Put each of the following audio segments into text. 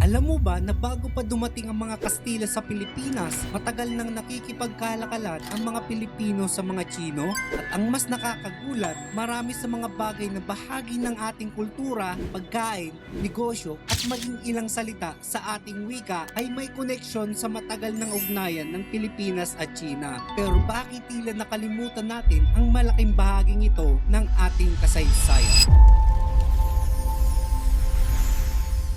Alam mo ba na bago pa dumating ang mga Kastila sa Pilipinas, matagal nang nakikipagkalakalan ang mga Pilipino sa mga Tsino? At ang mas nakakagulat, marami sa mga bagay na bahagi ng ating kultura, pagkain, negosyo at maging ilang salita sa ating wika ay may koneksyon sa matagal ng ugnayan ng Pilipinas at Tsina. Pero bakit tila nakalimutan natin ang malaking bahaging ito ng ating kasaysayan?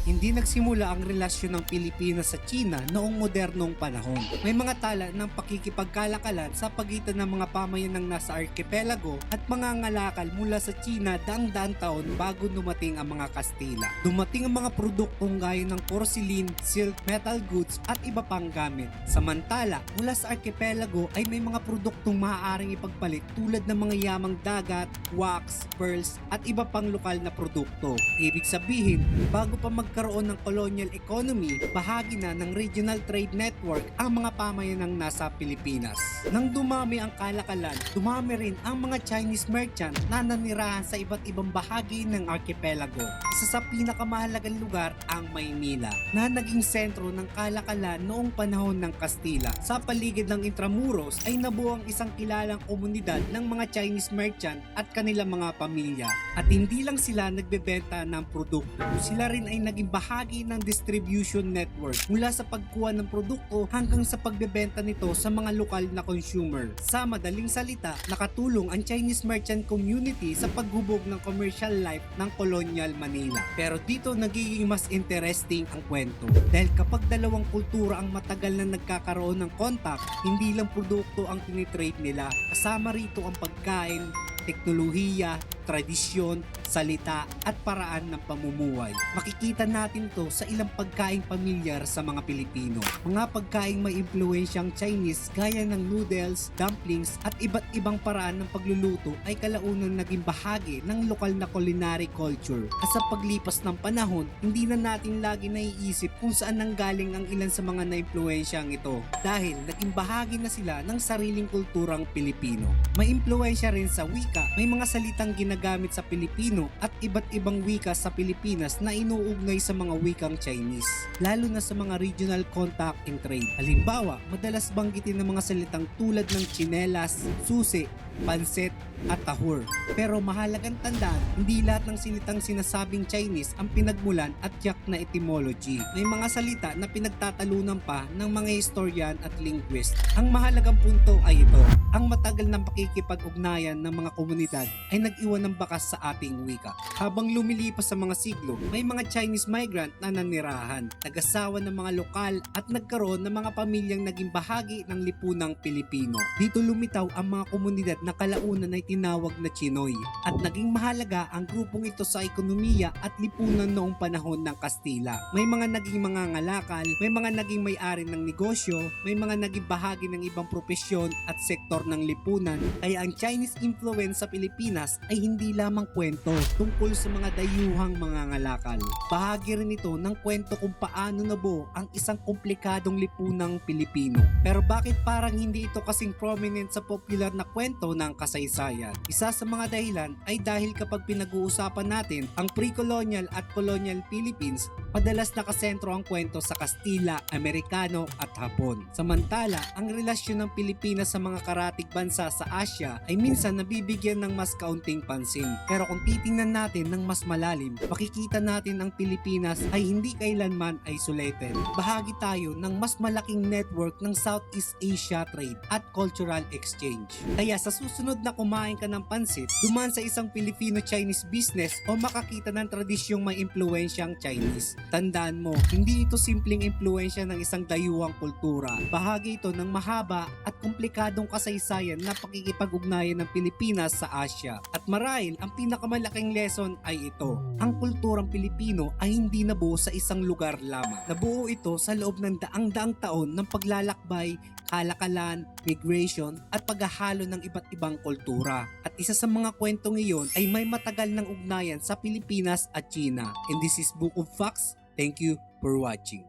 Hindi nagsimula ang relasyon ng Pilipinas sa Tsina noong modernong panahon. May mga tala ng pakikipagkalakalan sa pagitan ng mga pamayanang nasa arkipelago at mga ngalakal mula sa Tsina daang-daang taon bago dumating ang mga Kastila. Dumating ang mga produktong gaya ng porcelain, silk, metal goods at iba pang gamit. Samantala, mula sa arkipelago ay may mga produktong maaaring ipagpalit tulad ng mga yamang dagat, wax, pearls at iba pang lokal na produkto. Ibig sabihin, bago pa magkaroon ng colonial economy, bahagi na ng regional trade network ang mga pamayanang nasa Pilipinas. Nang dumami ang kalakalan, dumami rin ang mga Chinese merchant na nanirahan sa iba't ibang bahagi ng arkipelago. Isa sa pinakamahalagang lugar ang Maynila, na naging sentro ng kalakalan noong panahon ng Kastila. Sa paligid ng Intramuros ay nabuo ang isang kilalang komunidad ng mga Chinese merchant at kanilang mga pamilya. At hindi lang sila nagbebenta ng produkto, sila rin ay naging bahagi ng distribution network mula sa pagkuha ng produkto hanggang sa pagbebenta nito sa mga lokal na consumer. Sa madaling salita, nakatulong ang Chinese merchant community sa paghubog ng commercial life ng colonial Manila. Pero dito nagiging mas interesting ang kwento. Dahil kapag dalawang kultura ang matagal na nagkakaroon ng contact, hindi lang produkto ang tinitrade nila, kasama rito ang pagkain, teknolohiya, tradisyon, salita at paraan ng pamumuhay. Makikita natin to sa ilang pagkaing pamilyar sa mga Pilipino. Mga pagkaing may impluensyang Chinese gaya ng noodles, dumplings at iba't ibang paraan ng pagluluto ay kalaunan naging bahagi ng lokal na culinary culture. At sa paglipas ng panahon, hindi na natin lagi naiisip kung saan nanggaling ang ilan sa mga naimpluensyang ito dahil naging bahagi na sila ng sariling kulturang Pilipino. May impluensya rin sa wika, may mga salitang ginagamit sa Pilipino at iba't ibang wika sa Pilipinas na inuugnay sa mga wikang Chinese, lalo na sa mga regional contact and trade. Halimbawa, madalas banggitin ng mga salitang tulad ng tsinelas, susi, pansit at tahor. Pero mahalagang tandaan, hindi lahat ng salitang sinasabing Chinese ang pinagmulan at tiyak na etymology. May mga salita na pinagtatalunan pa ng mga historian at linguist. Ang mahalagang punto ay ito: ang matagal ng pakikipag-ugnayan ng mga komunidad ay nag-iwan ng bakas sa ating wika. Habang lumilipas sa mga siglo, may mga Chinese migrant na nanirahan, nag-asawa ng mga lokal at nagkaroon ng mga pamilyang naging bahagi ng lipunang Pilipino. Dito lumitaw ang mga komunidad na kalaunan ay tinawag na Chinoy at naging mahalaga ang grupong ito sa ekonomiya at lipunan noong panahon ng Kastila. May mga naging mga ngalakal, may mga naging may-ari ng negosyo, may mga naging bahagi ng ibang propesyon at sektor ng lipunan. Kaya ang Chinese influence sa Pilipinas ay hindi lamang kwento tungkol sa mga dayuhang mga ngalakal. Bahagi rin ito ng kwento kung paano nabuo ang isang komplikadong lipunang Pilipino. Pero bakit parang hindi ito kasing prominent sa popular na kwento ng kasaysayan? Isa sa mga dahilan ay dahil kapag pinag-uusapan natin ang pre-colonial at colonial Philippines, madalas nakasentro ang kwento sa Kastila, Amerikano at Hapon. Samantala, ang relasyon ng Pilipinas sa mga karatig bansa sa Asia ay minsan nabibigyan ng mas kaunting pansin. Pero kung titingnan natin ng mas malalim, makikita natin ang Pilipinas ay hindi kailanman isolated. Bahagi tayo ng mas malaking network ng Southeast Asia trade at cultural exchange. Kaya sa susunod na kumain ka ng pansit, dumaan sa isang Filipino-Chinese business o makakita ng tradisyong may impluensyang Chinese. Tandaan mo, hindi ito simpleng impluensya ng isang dayuhang kultura. Bahagi ito ng mahaba at komplikadong kasaysayan na pakikipag-ugnayan ng Pilipinas sa Asia. At marahil, ang pinakamalaking lesson ay ito: ang kulturang Pilipino ay hindi nabuo sa isang lugar lamang. Nabuo ito sa loob ng daang-daang taon ng paglalakbay, kalakalan, migration at paghahalo ng iba't ibang kultura. At isa sa mga kwentong iyon ay may matagal ng ugnayan sa Pilipinas at China. And this is Book of Facts. Thank you for watching.